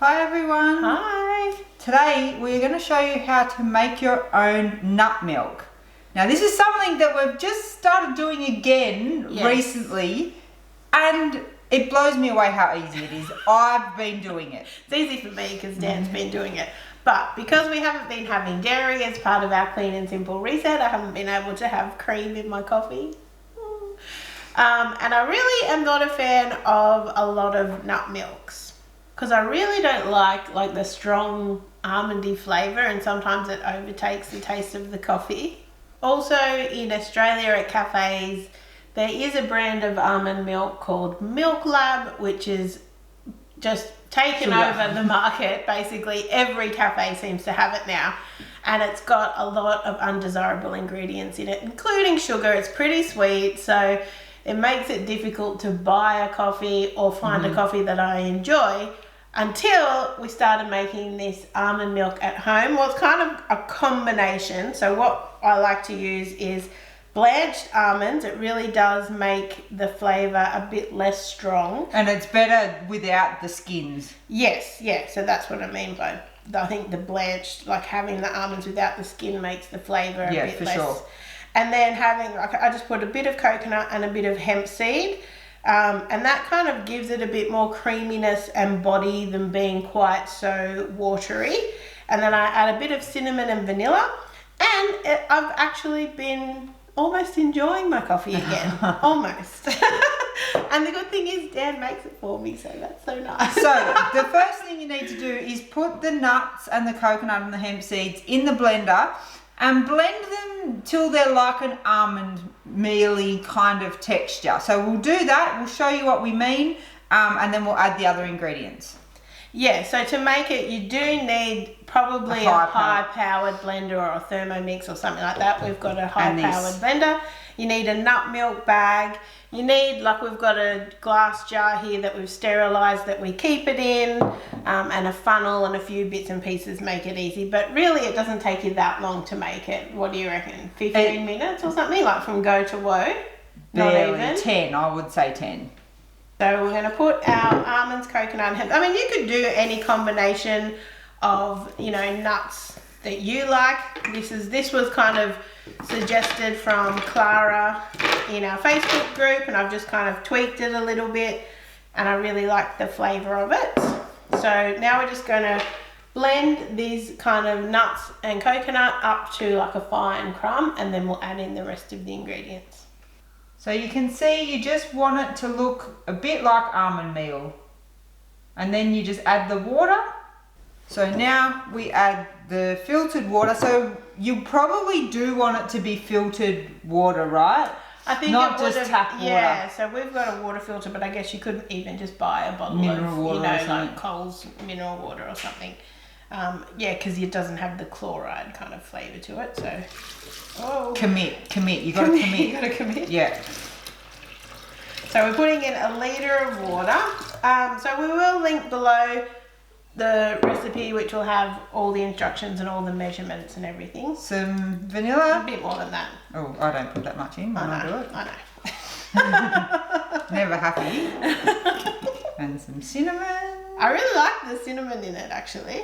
Hi everyone. Hi. Today we're going to show you how to make your own nut milk. Now this is something that we've just started doing again recently, and it blows me away how easy it is. I've been doing it. It's easy for me because Dan's been doing it. But because we haven't been having dairy as part of our clean and simple reset, I haven't been able to have cream in my coffee. And I really am not a fan of a lot of nut milks because I really don't like the strong almondy flavour, and sometimes it overtakes the taste of the coffee. Also in Australia at cafes, there is a brand of almond milk called Milk Lab, which is just taken over the market. Basically every cafe seems to have it now, and it's got a lot of undesirable ingredients in it, including sugar. It's pretty sweet, so it makes it difficult to buy a coffee or find a coffee that I enjoy, until we started making this almond milk at home. Well, it's kind of a combination. So what I like to use is blanched almonds. It really does make the flavour a bit less strong. And it's better without the skins. Yes, yeah. So that's what I mean by, I think the blanched, like having the almonds without the skin makes the flavour a bit less. Sure. And then having, like, I just put a bit of coconut and a bit of hemp seed. And that kind of gives it a bit more creaminess and body than being quite so watery. And then I add a bit of cinnamon and vanilla. And I've actually been almost enjoying my coffee again. Almost. And the good thing is Dan makes it for me, so that's so nice. So the first thing you need to do is put the nuts and the coconut and the hemp seeds in the blender and blend them till they're like an almond mealy kind of texture. So we'll do that, we'll show you what we mean, and then we'll add the other ingredients. Yeah, so to make it, you do need probably a high-powered blender or a Thermomix or something like that. We've got a high-powered blender. You need a nut milk bag. You need, like, we've got a glass jar here that we've sterilised that we keep it in, and a funnel and a few bits and pieces make it easy. But really, it doesn't take you that long to make it. What do you reckon? 15 minutes or something, like from go to woe? Not even? 10, I would say 10. So we're going to put our almonds, coconut, and hemp. I mean, you could do any combination of, you know, nuts that you like. This was kind of suggested from Clara in our Facebook group, and I've just kind of tweaked it a little bit, and I really like the flavour of it. So now we're just going to blend these kind of nuts and coconut up to like a fine crumb, and then we'll add in the rest of the ingredients. So you can see you just want it to look a bit like almond meal, and then you just add the water. So now we add the filtered water. So you probably do want it to be filtered water, right? I think not just tap water. Yeah, so we've got a water filter, but I guess you could even just buy a bottle of, you know, like Coles mineral water or something. Yeah, because it doesn't have the chloride kind of flavour to it. So, commit. You got to commit. You got to commit. Yeah. So we're putting in a litre of water. So we will link below the recipe, which will have all the instructions and all the measurements and everything. Some vanilla. A bit more than that. Oh, I don't put that much in when I do it. I know. Never happy. And some cinnamon. I really like the cinnamon in it, actually.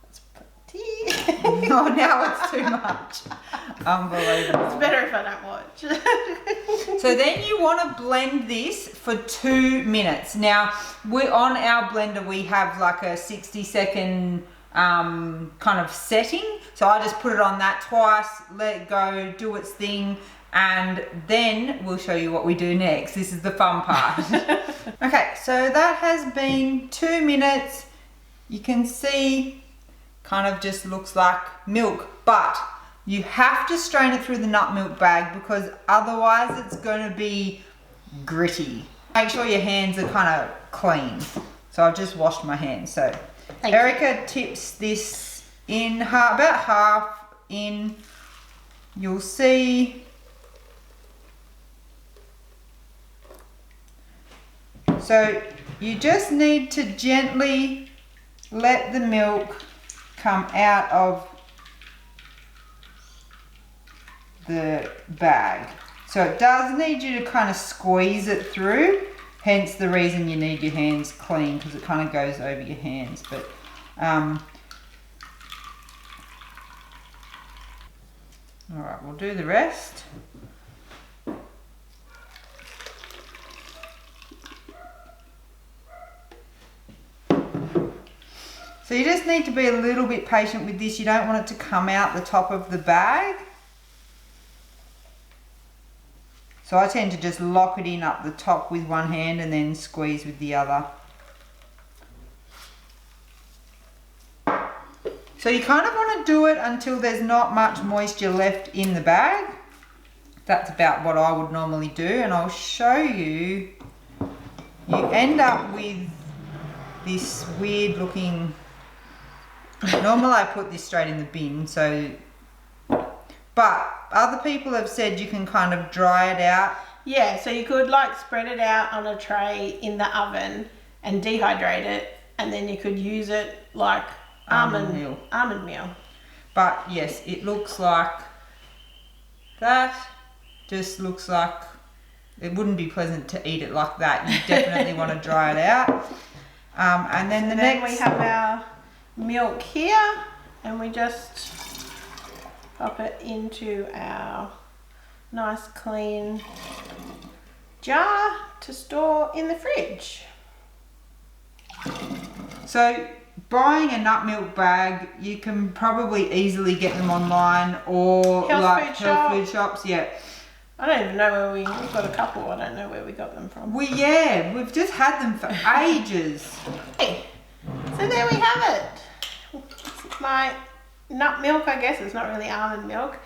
That's pretty. Oh, now it's too much. Unbelievable. It's better if I don't watch. So then you want to blend this for 2 minutes. Now, on our blender, we have like a 60-second kind of setting. So I just put it on that twice, let it go, do its thing, and then we'll show you what we do next. This is the fun part. Okay, so that has been 2 minutes. You can see kind of just looks like milk, but you have to strain it through the nut milk bag because otherwise it's going to be gritty. Make sure your hands are kind of clean. So I've just washed my hands. So Erica tips this in about half in. You'll see. So you just need to gently let the milk come out of the bag. So it does need you to kind of squeeze it through, hence the reason you need your hands clean, because it kind of goes over your hands. But all right, we'll do the rest. So you just need to be a little bit patient with this. You don't want it to come out the top of the bag. So I tend to just lock it in up the top with one hand and then squeeze with the other. So you kind of want to do it until there's not much moisture left in the bag. That's about what I would normally do, and I'll show you. You end up with this weird looking, normally I put this straight in the bin, so, but other people have said you can kind of dry it out. Yeah, so you could like spread it out on a tray in the oven and dehydrate it, and then you could use it like almond meal. But yes, it looks like that. Just looks like it wouldn't be pleasant to eat it like that. You definitely want to dry it out. And then we have our milk here, and we just pop it into our nice clean jar to store in the fridge. So buying a nut milk bag, you can probably easily get them online or health food shops. Yeah. I don't even know where we've got a couple. I don't know where we got them from. We've just had them for ages. Hey, so there we have it. It's my nut milk, I guess. It's not really almond milk,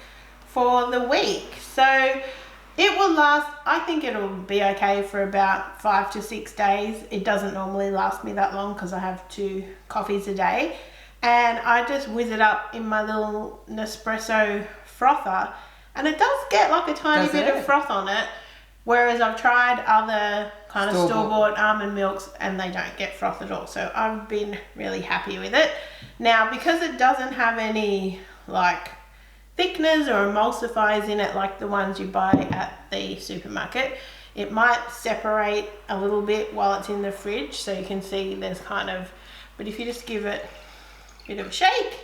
for the week. So it will last, I think it'll be okay for about 5 to 6 days. It doesn't normally last me that long because I have 2 coffees a day. And I just whiz it up in my little Nespresso frother. And it does get like a tiny bit of froth on it. Whereas I've tried other kind of store-bought almond milks and they don't get froth at all. So I've been really happy with it. Now, because it doesn't have any like thickeners or emulsifiers in it like the ones you buy at the supermarket, it might separate a little bit while it's in the fridge. So you can see there's kind of, but if you just give it a bit of a shake,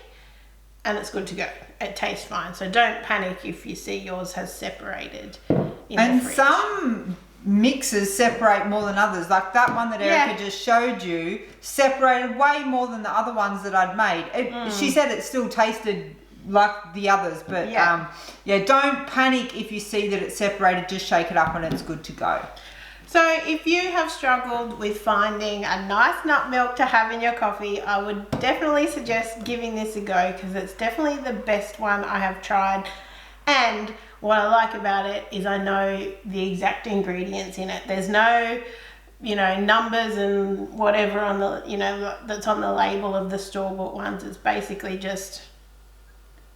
and it's good to go. It tastes fine. So don't panic if you see yours has separated in the fridge. Some mixes separate more than others. Like that one that Erica just showed you separated way more than the other ones that I'd made. She said it still tasted like the others, but don't panic if you see that it's separated. Just shake it up and it's good to go. So if you have struggled with finding a nice nut milk to have in your coffee, I would definitely suggest giving this a go, because it's definitely the best one I have tried. And what I like about it is I know the exact ingredients in it. There's no, numbers and whatever on the, that's on the label of the store-bought ones. It's basically just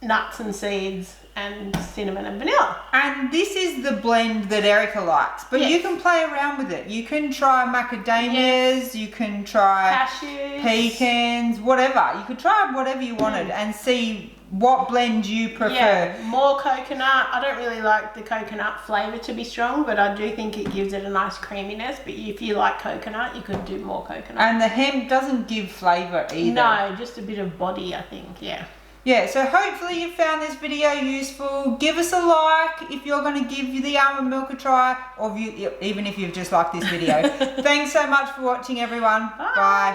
nuts and seeds and cinnamon and vanilla. And this is the blend that Erica likes, but you can play around with it. You can try macadamias, you can try cashews, pecans, whatever. You could try whatever you wanted and see what blend you prefer. Yeah, more coconut. I don't really like the coconut flavour to be strong, but I do think it gives it a nice creaminess. But if you like coconut, you could do more coconut. And the hemp doesn't give flavour either. No, just a bit of body, I think, yeah. Yeah, so hopefully you found this video useful. Give us a like if you're going to give the almond milk a try, or even if you've just liked this video. Thanks so much for watching, everyone. Bye.